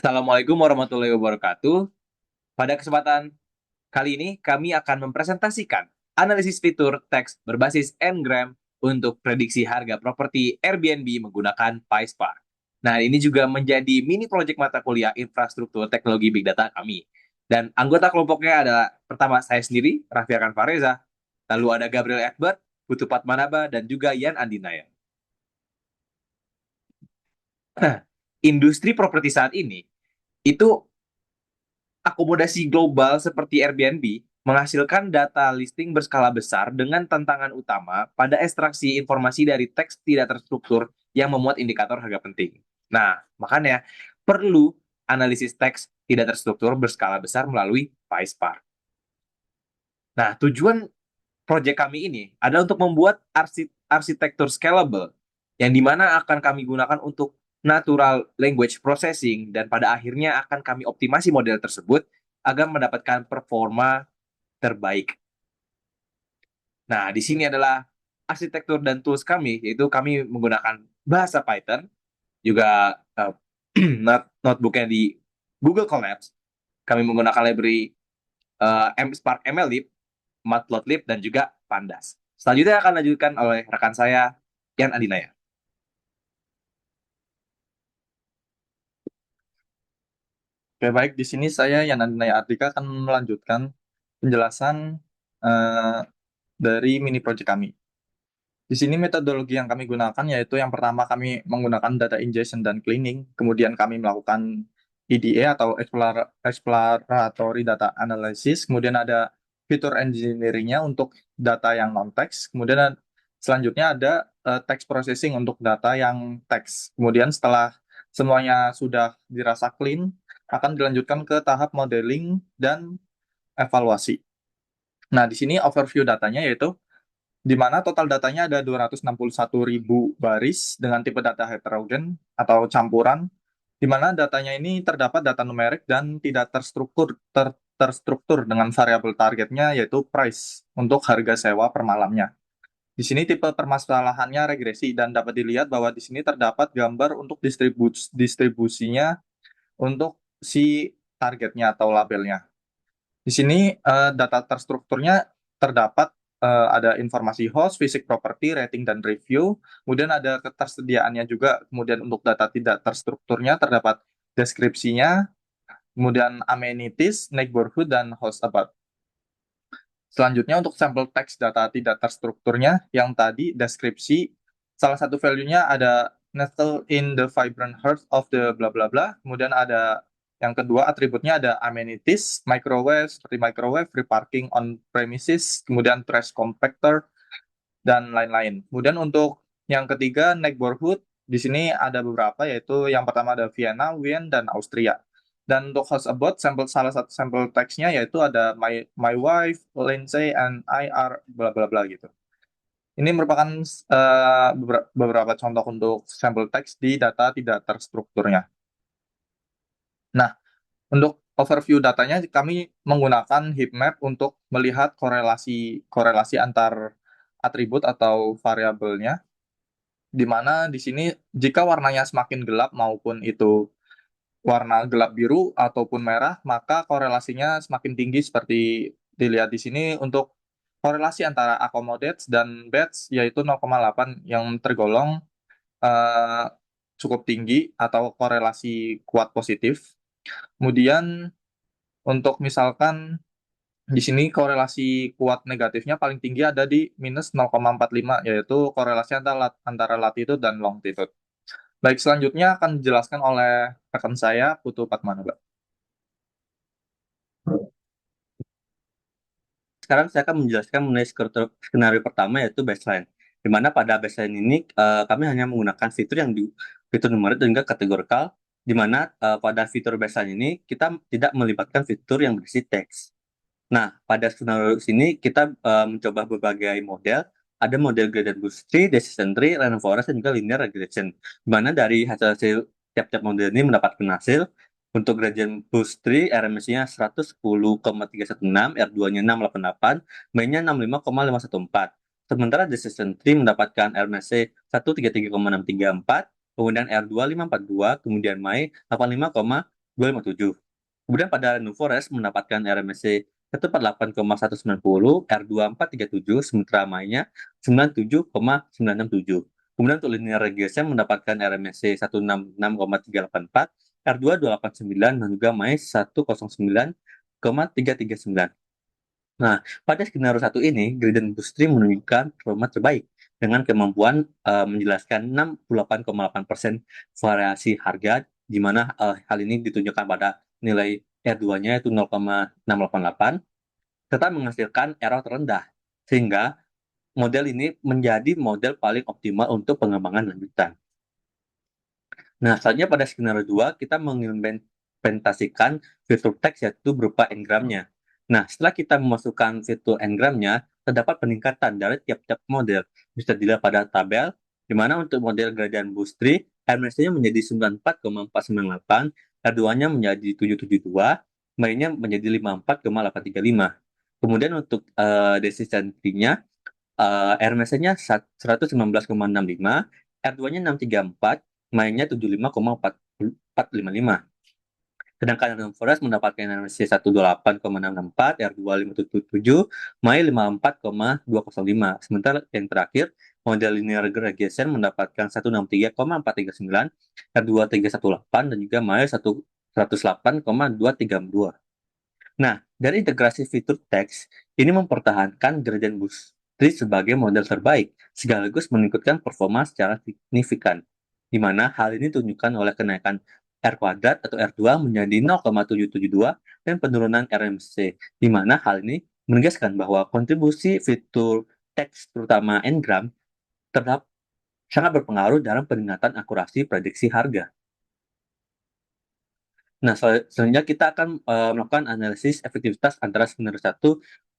Assalamualaikum warahmatullahi wabarakatuh. Pada kesempatan kali ini, kami akan mempresentasikan analisis fitur teks berbasis Ngram untuk prediksi harga properti Airbnb menggunakan PySpark. Nah, ini juga menjadi mini project mata kuliah infrastruktur teknologi Big Data kami. Dan anggota kelompoknya adalah pertama saya sendiri, Raffi Arkan Fareza, lalu ada Gabriel Edward, Putu Patmanaba, dan juga Yan Andinaya. Industri properti saat ini itu akomodasi global seperti Airbnb menghasilkan data listing berskala besar dengan tantangan utama pada ekstraksi informasi dari teks tidak terstruktur yang memuat indikator harga penting. Nah, makanya perlu analisis teks tidak terstruktur berskala besar melalui PySpark. Nah, tujuan proyek kami ini adalah untuk membuat arsitektur scalable yang dimana akan kami gunakan untuk natural language processing dan pada akhirnya akan kami optimasi model tersebut agar mendapatkan performa terbaik. Nah, di sini adalah arsitektur dan tools kami, yaitu kami menggunakan bahasa Python, juga notebooknya di Google Colabs, kami menggunakan library Spark MLlib, Matplotlib, dan juga Pandas. Selanjutnya akan dilanjutkan oleh rekan saya, Yan Adinaya. Oke, baik. Di sini saya Yana Naya Ardika akan melanjutkan penjelasan eh, dari mini project kami. Di sini metodologi yang kami gunakan yaitu yang pertama kami menggunakan data ingestion dan cleaning, kemudian kami melakukan EDA atau exploratory data analysis, kemudian ada fitur engineering-nya untuk data yang non-text, kemudian selanjutnya ada text processing untuk data yang text. Kemudian setelah semuanya sudah dirasa clean, akan dilanjutkan ke tahap modeling dan evaluasi. Nah, di sini overview datanya yaitu di mana total datanya ada 261.000 baris dengan tipe data heterogen atau campuran, di mana datanya ini terdapat data numerik dan tidak terstruktur dengan variabel targetnya yaitu price untuk harga sewa per malamnya. Di sini tipe permasalahannya regresi dan dapat dilihat bahwa di sini terdapat gambar untuk distribusinya untuk si targetnya atau labelnya. Di sini data terstrukturnya terdapat ada informasi host, fisik property, rating, dan review. Kemudian ada ketersediaannya juga. Kemudian untuk data tidak terstrukturnya terdapat deskripsinya, kemudian amenities, neighborhood, dan host about. Selanjutnya untuk sampel teks data tidak terstrukturnya, yang tadi deskripsi, salah satu value-nya ada nestled in the vibrant heart of the bla bla bla. Kemudian ada yang kedua atributnya ada amenities, microwave seperti microwave, free parking on premises, kemudian trash compactor dan lain-lain. Kemudian untuk yang ketiga neighborhood, di sini ada beberapa yaitu yang pertama ada Vienna, Wien, dan Austria. Dan untuk host about salah satu sampel teksnya yaitu ada my wife, Lindsay, and I are bla bla bla gitu. Ini merupakan beberapa contoh untuk sampel teks di data tidak terstrukturnya. Nah, untuk overview datanya kami menggunakan heat map untuk melihat korelasi korelasi antar atribut atau variabelnya, di mana di sini jika warnanya semakin gelap maupun itu warna gelap biru ataupun merah, maka korelasinya semakin tinggi seperti dilihat di sini untuk korelasi antara accommodates dan beds yaitu 0,8 yang tergolong eh, cukup tinggi atau korelasi kuat positif. Kemudian untuk misalkan di sini korelasi kuat negatifnya paling tinggi ada di minus 0,45 yaitu korelasi antara latitude dan longitude. Baik, selanjutnya akan dijelaskan oleh rekan saya, Putu Patmanaba. Sekarang saya akan menjelaskan mengenai skenario pertama yaitu baseline. Di mana pada baseline ini kami hanya menggunakan fitur fitur numerik dan juga kategorikal, di mana pada fitur baseline ini kita tidak melibatkan fitur yang berisi teks. Nah, pada skenario sini kita mencoba berbagai model. Ada model gradient boost tree, decision tree, random forest, dan juga linear regression. Di mana dari hasil-hasil tiap-tiap model ini mendapatkan hasil. Untuk gradient boost tree, RMS-nya 110,316, R2-nya 688, M-nya 65,514. Sementara decision tree mendapatkan RMS 133,634, kemudian R2 542, kemudian MAI 85,514. 257. Kemudian pada New Forest mendapatkan RMSC 148,190, R2437, sementara mainnya 97,967. Kemudian untuk linear regression mendapatkan RMSC 166,384, R2289, dan juga MAI 109,339. Nah, pada skenario satu ini, Gradient Boostry menunjukkan performa terbaik dengan kemampuan menjelaskan 68,8% variasi harga, di mana hal ini ditunjukkan pada nilai R2-nya yaitu 0,688, serta menghasilkan error terendah, sehingga model ini menjadi model paling optimal untuk pengembangan lanjutan. Nah, selanjutnya pada skenario 2, kita mengimplementasikan fitur teks yaitu berupa engramnya. Nah, setelah kita memasukkan fitur engramnya, terdapat peningkatan dari tiap-tiap model. Bisa dilihat pada tabel, di mana untuk model Gradient Boostry, RMSD-nya menjadi 94,498, R2-nya menjadi 772, mainnya menjadi 54,835. Kemudian untuk decision tree-nya, RMSD-nya 119,65, R2-nya 634, mainnya 75,455. Sedangkan Random Forest mendapatkan RMSC 128,664, R2577, MAI 54,205. Sementara yang terakhir, model linear regression mendapatkan 163,439, R2318, dan juga MAI 108,232. Nah, dari integrasi fitur teks, ini mempertahankan gradient boostry sebagai model terbaik, sekaligus meningkatkan performa secara signifikan, di mana hal ini ditunjukkan oleh kenaikan R kuadrat atau R2 menjadi 0,772 dan penurunan RMC, di mana hal ini menegaskan bahwa kontribusi fitur teks terutama Ngram terhadap sangat berpengaruh dalam peningkatan akurasi prediksi harga. Nah, selanjutnya kita akan melakukan analisis efektivitas antara skenario 1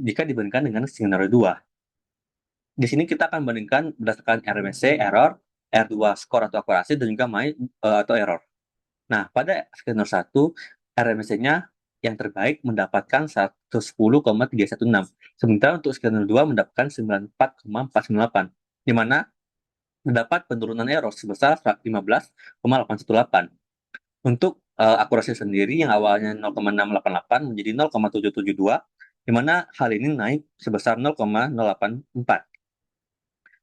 jika dibandingkan dengan skenario 2. Di sini kita akan bandingkan berdasarkan RMSC, error, R2 skor atau akurasi, dan juga MAI atau error. Nah, pada skenario 1, RMSC-nya yang terbaik mendapatkan 110,316. Sementara untuk skenario 2 mendapatkan 94,498, di mana terdapat penurunan error sebesar 15,818. Untuk akurasi sendiri yang awalnya 0,688 menjadi 0,772, di mana hal ini naik sebesar 0,084.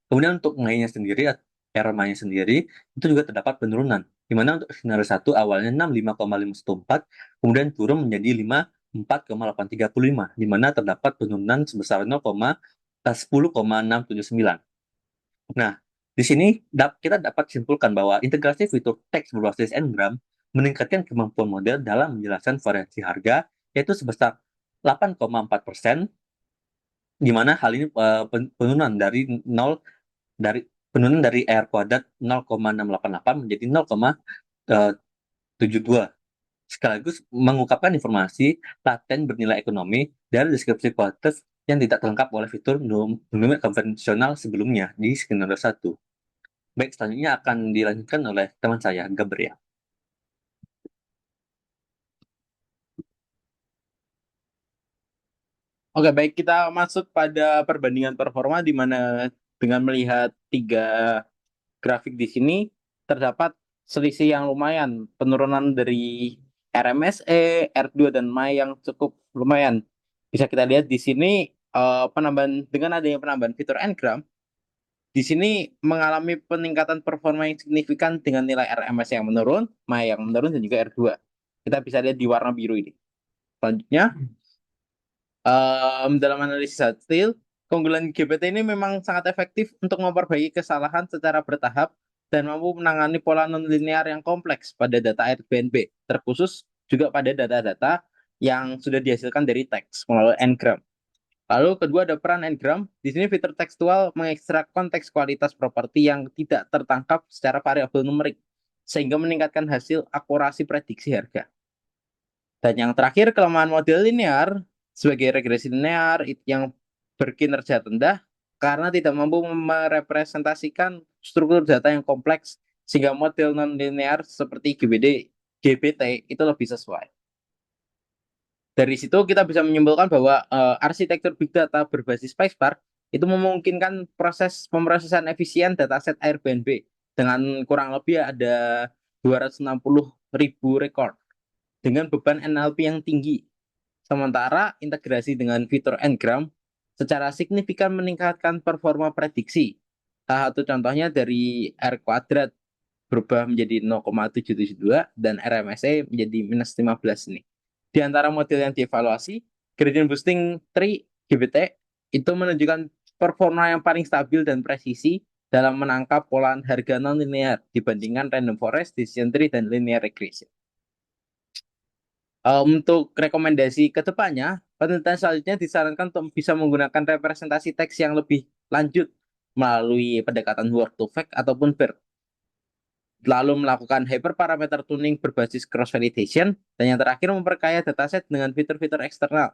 Kemudian untuk MAI-nya sendiri, error MAI-nya sendiri, itu juga terdapat penurunan, di mana untuk skenario 1 awalnya 65,514, kemudian turun menjadi 54,835, di mana terdapat penurunan sebesar 10,679. Nah, di sini kita dapat simpulkan bahwa integrasi fitur teks berbasis Ngram meningkatkan kemampuan model dalam menjelaskan variasi harga, yaitu sebesar 8,4%, di mana hal ini penurunan dari R kuadrat 0,688 menjadi 0,72, sekaligus mengungkapkan informasi laten bernilai ekonomi dari deskripsi kualitatif yang tidak terlengkap oleh fitur numeric konvensional sebelumnya di skenario 1. Baik, selanjutnya akan dilanjutkan oleh teman saya, Gabriel. Oke, baik, kita masuk pada perbandingan performa di mana dengan melihat tiga grafik di sini terdapat selisih yang lumayan, penurunan dari RMSE, R2 dan MAI yang cukup lumayan. Bisa kita lihat di sini dengan adanya penambahan fitur Ngram, di sini mengalami peningkatan performa yang signifikan dengan nilai RMS yang menurun, MAI yang menurun, dan juga R2. Kita bisa lihat di warna biru ini. Selanjutnya, dalam analisis hasil, keunggulan GPT ini memang sangat efektif untuk memperbaiki kesalahan secara bertahap dan mampu menangani pola nonlinear yang kompleks pada data Airbnb, terkhusus juga pada data-data yang sudah dihasilkan dari teks melalui Ngram. Lalu kedua ada peran Ngram. Di sini fitur tekstual mengekstrak konteks kualitas properti yang tidak tertangkap secara variabel numerik, sehingga meningkatkan hasil akurasi prediksi harga. Dan yang terakhir, kelemahan model linear sebagai regresi linear yang berkinerja rendah karena tidak mampu merepresentasikan struktur data yang kompleks, sehingga model non-linear seperti GPT itu lebih sesuai. Dari situ kita bisa menyimpulkan bahwa arsitektur big data berbasis PySpark itu memungkinkan proses pemrosesan efisien dataset Airbnb dengan kurang lebih ada 260.000 rekor. dengan beban NLP yang tinggi. Sementara integrasi dengan fitur Ngram secara signifikan meningkatkan performa prediksi. Salah satu contohnya dari R kuadrat berubah menjadi 0,772 dan RMSE menjadi minus 15 nih. Di antara model yang dievaluasi, gradient boosting tree GBT itu menunjukkan performa yang paling stabil dan presisi dalam menangkap pola harga non-linear dibandingkan random forest, decision tree, dan linear regression. Untuk rekomendasi ke depannya, penelitian selanjutnya disarankan untuk bisa menggunakan representasi teks yang lebih lanjut melalui pendekatan word to fact ataupun BERT. Lalu melakukan hyperparameter tuning berbasis cross validation, dan yang terakhir memperkaya dataset dengan fitur-fitur eksternal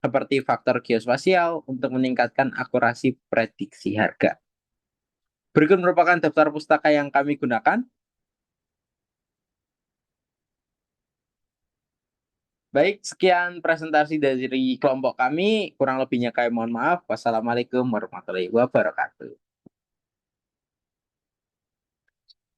seperti faktor geospasial untuk meningkatkan akurasi prediksi harga. Berikut merupakan daftar pustaka yang kami gunakan. Baik, sekian presentasi dari kelompok kami. Kurang lebihnya kami mohon maaf. Wassalamualaikum warahmatullahi wabarakatuh.